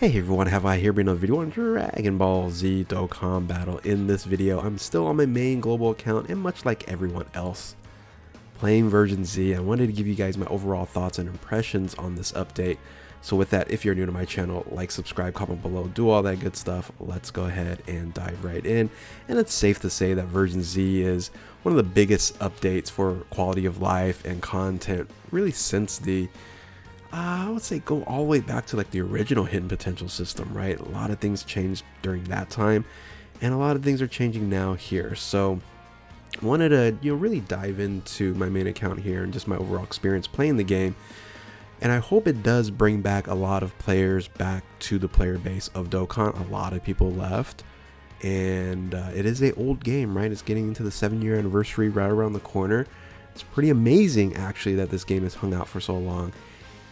Hey everyone, have I here been a video on Dragon Ball Z Dokkan Battle. In this video, I'm still on my main global account and much like everyone else, playing version Z. I wanted to give you guys my overall thoughts and impressions on this update. So with that, if you're new to my channel, like, subscribe, comment below, do all that good stuff. Let's go ahead and dive right in. And it's safe to say that version Z is one of the biggest updates for quality of life and content really since the I would say go all the way back to like the original hidden potential system, right? A lot of things changed during that time and a lot of things are changing now here. So I wanted to, really dive into my main account here and just my overall experience playing the game. And I hope it does bring back a lot of players back to the player base of Dokkan. A lot of people left and it is an old game, right? It's getting into the 7-year anniversary right around the corner. It's pretty amazing actually that this game has hung out for so long.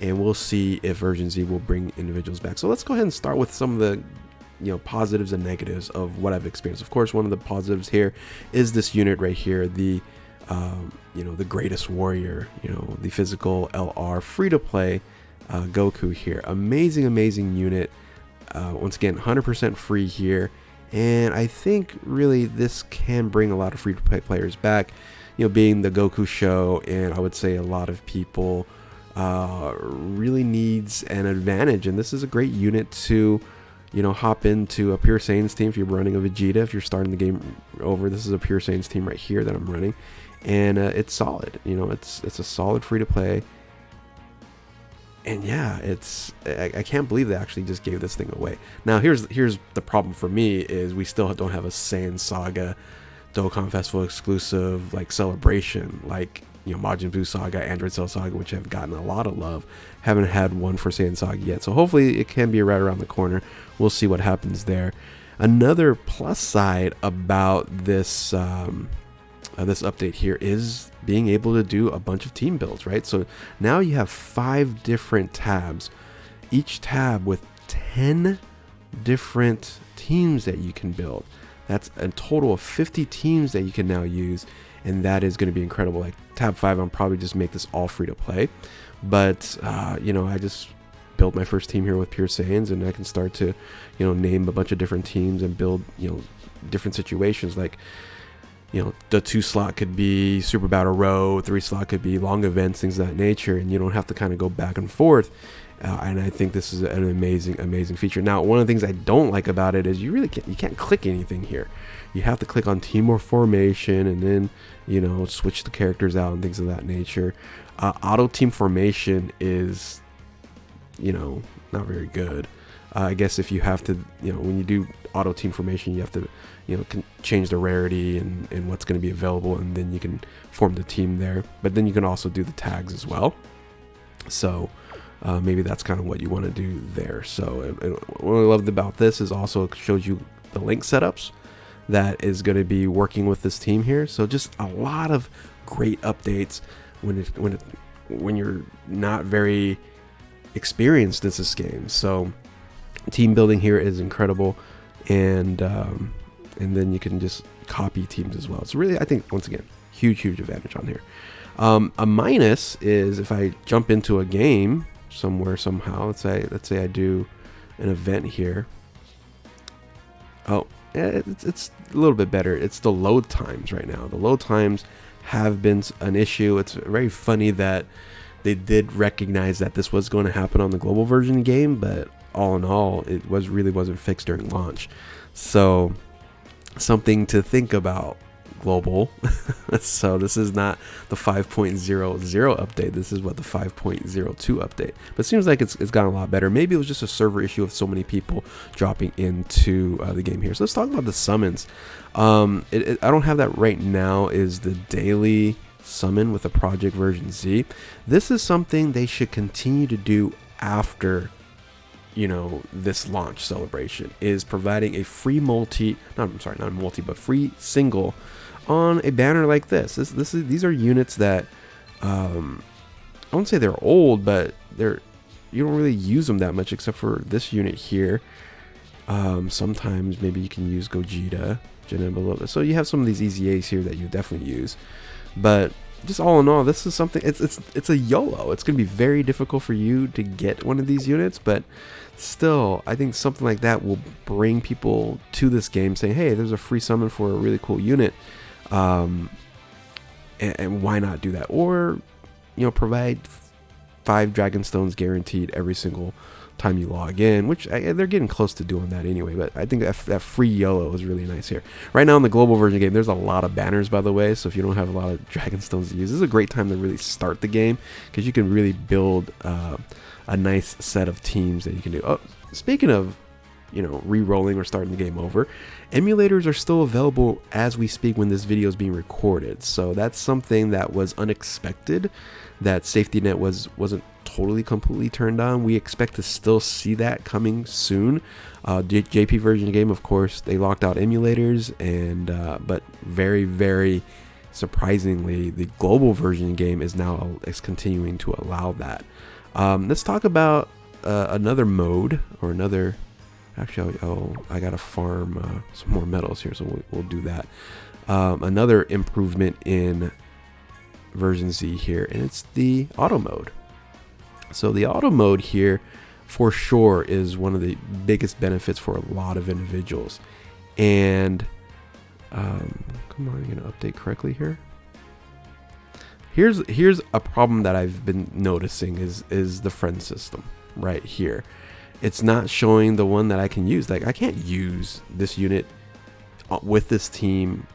And we'll see if version Z will bring individuals back. So let's go ahead and start with some of the positives and negatives of what I've experienced. Of course, one of the positives here is this unit right here, the the greatest warrior, the physical LR free to play Goku here. Amazing unit. Once again, 100% free here. And I think really this can bring a lot of free to play players back, being the Goku show, and I would say a lot of people really needs an advantage, and this is a great unit to hop into a Pure Saiyan's team. If you're running a Vegeta, if you're starting the game over, this is a Pure Saiyan's team right here that I'm running, and it's solid. It's a solid free to play, and yeah, I can't believe they actually just gave this thing away. Now here's the problem for me is we still don't have a Saiyan Saga Dokkan Festival exclusive like celebration like Majin Buu Saga, Android Cell Saga, which have gotten a lot of love. Haven't had one for Saiyan Saga yet, so hopefully it can be right around the corner. We'll see what happens there. Another plus side about this this update here is being able to do a bunch of team builds, right? So now you have 5 different tabs, each tab with 10 different teams that you can build. That's a total of 50 teams that you can now use, and that is going to be incredible. Like tab 5, I'll probably just make this all free to play, but I just built my first team here with Pure Saiyans, and I can start to name a bunch of different teams and build different situations. Like the 2 slot could be Super Battle Row, 3 slot could be long events, things of that nature, and you don't have to kind of go back and forth. And I think this is an amazing feature. Now, one of the things I don't like about it is you can't click anything here. You have to click on team or formation and then switch the characters out and things of that nature. Auto team formation is not very good. I guess if you have to when you do auto team formation, you have to change the rarity and what's going to be available, and then you can form the team there. But then you can also do the tags as well. So maybe that's kind of what you want to do there. So what I loved about this is also it shows you the link setups that is going to be working with this team here. So just a lot of great updates when you're not very experienced in this game. So team building here is incredible, and then you can just copy teams as well. So really, I think once again, huge advantage on here. A minus is if I jump into a game somewhere somehow. Let's say I do an event here. Oh, it's a little bit better. It's the load times right now. The load times have been an issue. It's very funny that they did recognize that this was going to happen on the global version game, but all in all, it really wasn't fixed during launch. So something to think about, global. So this is not the 5.00 update. This is what the 5.02 update. But it seems like it's gotten a lot better. Maybe it was just a server issue of so many people dropping into the game here. So let's talk about the summons. I don't have that right now. Is the daily summon with the project version Z. This is something they should continue to do after this launch celebration, is providing a free free single on a banner like this. These are units that I won't say they're old, but you don't really use them that much except for this unit here. Sometimes maybe you can use Gogeta, Janemba a little bit. So you have some of these easy A's here that you definitely use, but just all in all, this is something. It's a YOLO. It's gonna be very difficult for you to get one of these units, but still, I think something like that will bring people to this game, saying, "Hey, there's a free summon for a really cool unit, and why not do that?" Or, provide 5 Dragon Stones guaranteed every single time you log in, which they're getting close to doing that anyway, but I think that free YOLO is really nice here. Right now in the global version game, there's a lot of banners, by the way, so if you don't have a lot of Dragon Stones to use, this is a great time to really start the game, because you can really build a nice set of teams that you can do. Oh, speaking of, re-rolling or starting the game over, emulators are still available as we speak when this video is being recorded, so that's something that was unexpected, that safety net wasn't totally completely turned on. We expect to still see that coming soon. JP version game, of course, they locked out emulators, and but very, very surprisingly, the global version game is continuing to allow that. Let's talk about another mode, or another. Actually, I gotta farm some more metals here, so we'll do that. Another improvement in version Z here, and it's the auto mode. So the auto mode here for sure is one of the biggest benefits for a lot of individuals. And come on, you're gonna update correctly here. Here's a problem that I've been noticing is the friend system right here. It's not showing the one that I can use. Like, I can't use this unit with this team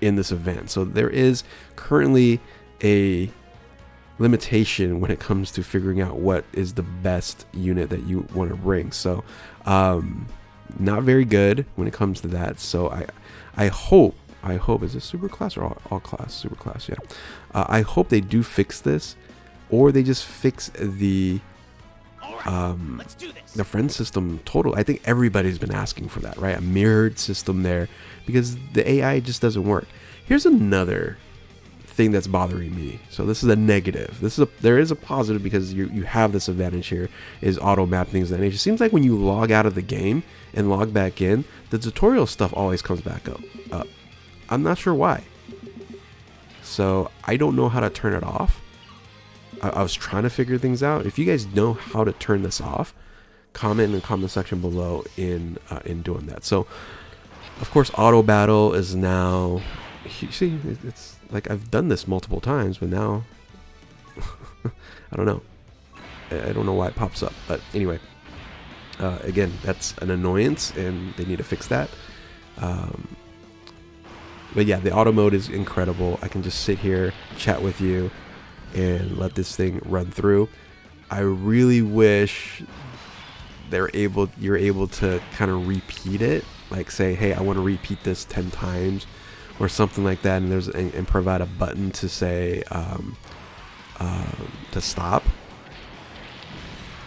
in this event. So there is currently a limitation when it comes to figuring out what is the best unit that you want to bring. So not very good when it comes to that. So I hope, is this super class or all class? Super class, yeah. I hope they do fix this, or they just fix the friend system total. I think everybody's been asking for that, right? A mirrored system there, because the AI just doesn't work. Here's another thing that's bothering me. So this is a negative. There is a positive, because you have this advantage here, is auto map things of that nature. It seems like when you log out of the game and log back in, the tutorial stuff always comes back up. I'm not sure why. So I don't know how to turn it off. I was trying to figure things out. If you guys know how to turn this off, comment in the comment section below in doing that. So of course, auto battle is now, you see, it's like I've done this multiple times, but now I don't know. I don't know why it pops up, but anyway, again, that's an annoyance, and they need to fix that. But yeah, the auto mode is incredible. I can just sit here, chat with you, and let this thing run through. I really wish you're able to kind of repeat it, like say, hey, I want to repeat this 10 times or something like that, and provide a button to say to stop.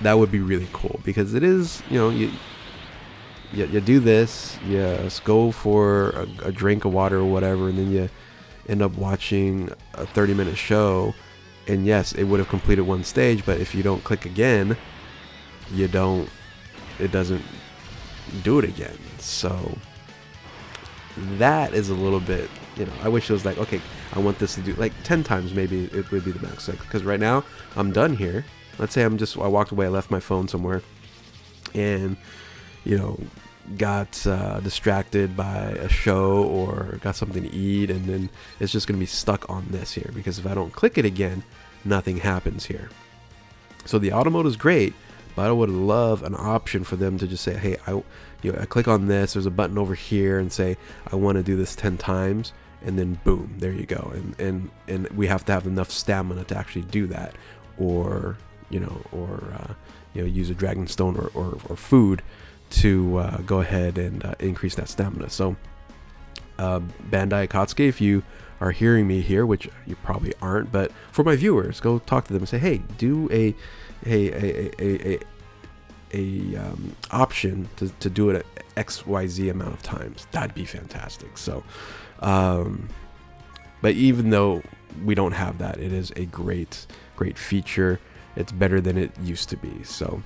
That would be really cool, because it is, you do this, you go for a drink of water or whatever, and then you end up watching a 30-minute show. And yes, it would have completed one stage, but if you don't click again, it doesn't do it again. So that is a little bit, I wish it was like, okay, I want this to do like 10 times, maybe it would be the max. Because right now I'm done here. Let's say I walked away, I left my phone somewhere, and got distracted by a show or got something to eat, and then it's just going to be stuck on this here, because if I don't click it again, nothing happens here. So the auto mode is great, but I would love an option for them to just say, hey, I click on this, there's a button over here, and say I want to do this 10 times, and then boom, there you go. And we have to have enough stamina to actually do that, or use a dragon stone or food to go ahead and increase that stamina. So Bandai Akatsuki, if you are hearing me here, which you probably aren't, but for my viewers, go talk to them and say, hey, do a option to do it at XYZ amount of times. That'd be fantastic. So but even though we don't have that, it is a great feature. It's better than it used to be. So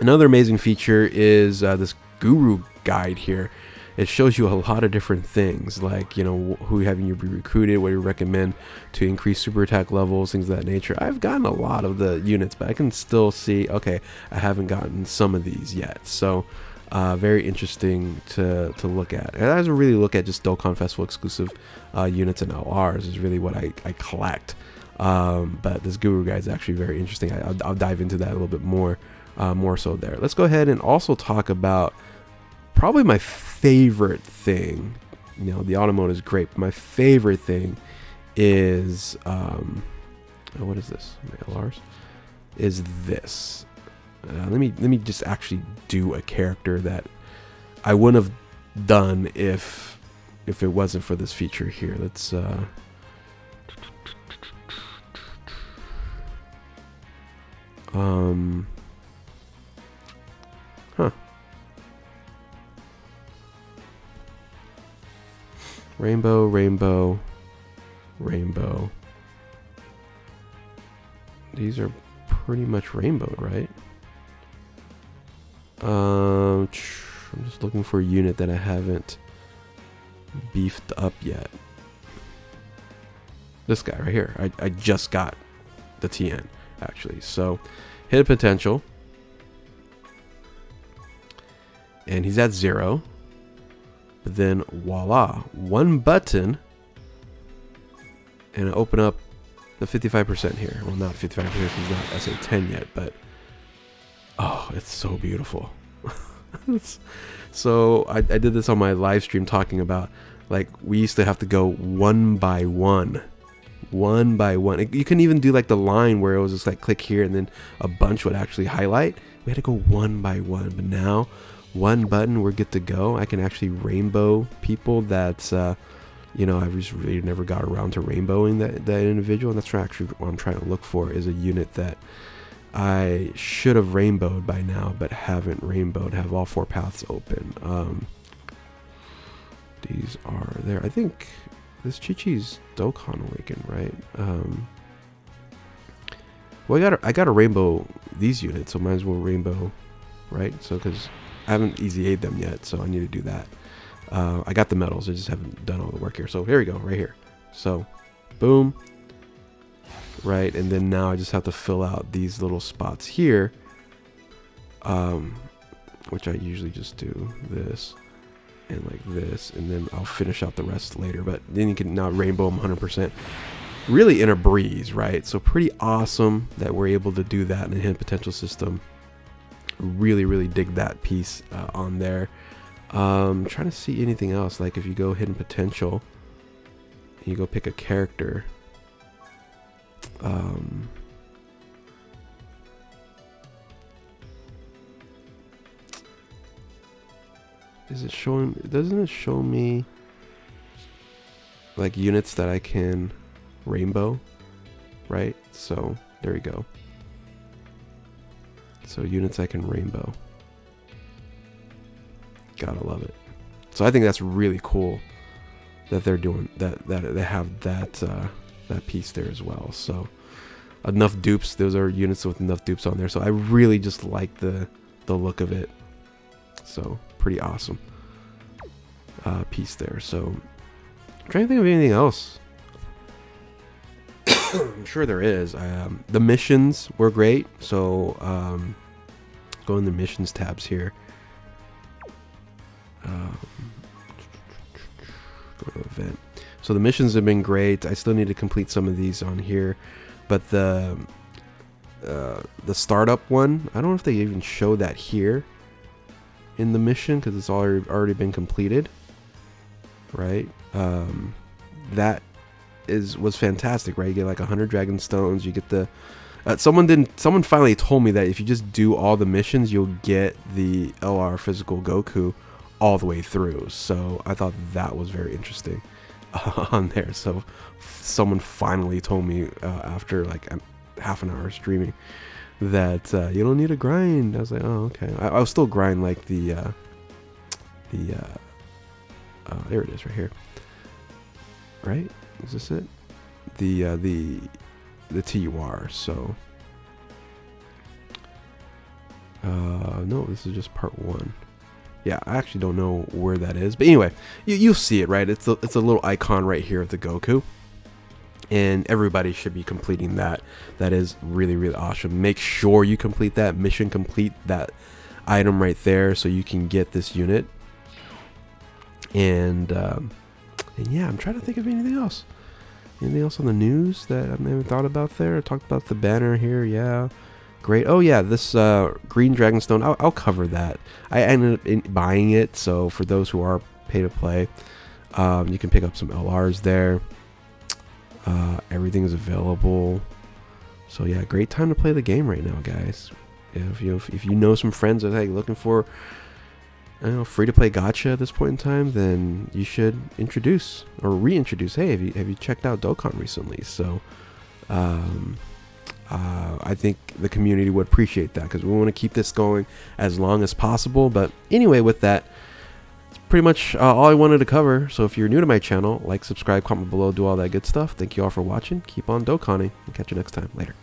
another amazing feature is this guru guide here. it shows you a lot of different things, like, you know, who having you be recruited, what you recommend to increase super attack levels, things of that nature. I've gotten a lot of the units, but I can still see, okay, I haven't gotten some of these yet. So very interesting to look at. And I really look at just Dokkan Festival exclusive units and LRs is really what I collect. But this Guru guy is actually very interesting. I'll dive into that a little bit more so there. Let's go ahead and also talk about probably my favorite thing. You know, the auto mode is great, but my favorite thing is what is this? My LRs is this. Let me just actually do a character that I wouldn't have done if it wasn't for this feature here. Let's Rainbow, rainbow, rainbow. These are pretty much rainbowed, right? I'm just looking for a unit that I haven't beefed up yet. This guy right here. I just got the TN, actually. So, hit potential. And he's at 0. But then, voila. One button. And I open up the 55% here. Well, not 55%. He's not SA10 yet, but oh, it's so beautiful. So I did this on my live stream talking about, like, we used to have to go one by one. You couldn't even do like the line where it was just like click here and then a bunch would actually highlight. We had to go one by one. But now, one button, we're good to go. I can actually rainbow people that's you know, I just really never got around to rainbowing that individual, and that's actually what I'm trying to look for, is a unit that I should have rainbowed by now, but haven't rainbowed. Have all 4 paths open. These are there. I think this Chi-Chi's Dokkan Awaken, right? Well, I gotta rainbow these units, so might as well rainbow, right? So because I haven't easy A'd them yet, so I need to do that. I got the medals, I just haven't done all the work here. So here we go, right here. So, boom. Right, and then now I just have to fill out these little spots here, which I usually just do this and like this, and then I'll finish out the rest later. But then you can now rainbow them 100%, really in a breeze, right? So pretty awesome that we're able to do that in the hidden potential system. Really dig that piece on there. Trying to see anything else, like if you go hidden potential, you go pick a character. Is it showing? Doesn't it show me like units that I can rainbow? Right? So there we go. So units I can rainbow. Gotta love it. So I think that's really cool that they're doing that. That they have that that piece there as well. So enough dupes. Those are units with enough dupes on there. So I really just like the look of it. So pretty awesome piece there. So I'm trying to think of anything else. I'm sure there is. The missions were great. So go in the missions tabs here. Go to event. So the missions have been great. I still need to complete some of these on here, but the startup one, I don't know if they even show that here in the mission because it's already been completed, right? That was fantastic, right? You get like 100 dragon stones. You get the someone finally told me that if you just do all the missions, you'll get the LR physical Goku all the way through. So I thought that was very interesting on there. So someone finally told me after like half an hour streaming that you don't need to grind. I was like, oh, okay. I'll still grind like there it is right here. Right? Is this it? The TUR. So no, this is just part 1. Yeah, I actually don't know where that is, but anyway, you'll see it, right? It's a little icon right here of the Goku, and everybody should be completing that. That is really, really awesome. Make sure you complete that mission, complete that item right there, so you can get this unit. And yeah, I'm trying to think of anything else. Anything else on the news that I haven't thought about there? I talked about the banner here, yeah. Great. Oh yeah, this green dragonstone, I'll cover that. I ended up buying it, so for those who are pay to play, you can pick up some LRs there. Everything is available. So yeah, great time to play the game right now, guys. If you know some friends that are looking for, I don't know, free to play gacha at this point in time, then you should introduce or reintroduce. Hey, have you checked out Dokkan recently? So I think the community would appreciate that, because we want to keep this going as long as possible. But anyway, with that, it's pretty much all I wanted to cover. So if you're new to my channel, like, subscribe, comment below, do all that good stuff. Thank you all for watching. Keep on Dokkaning, and catch you next time. Later.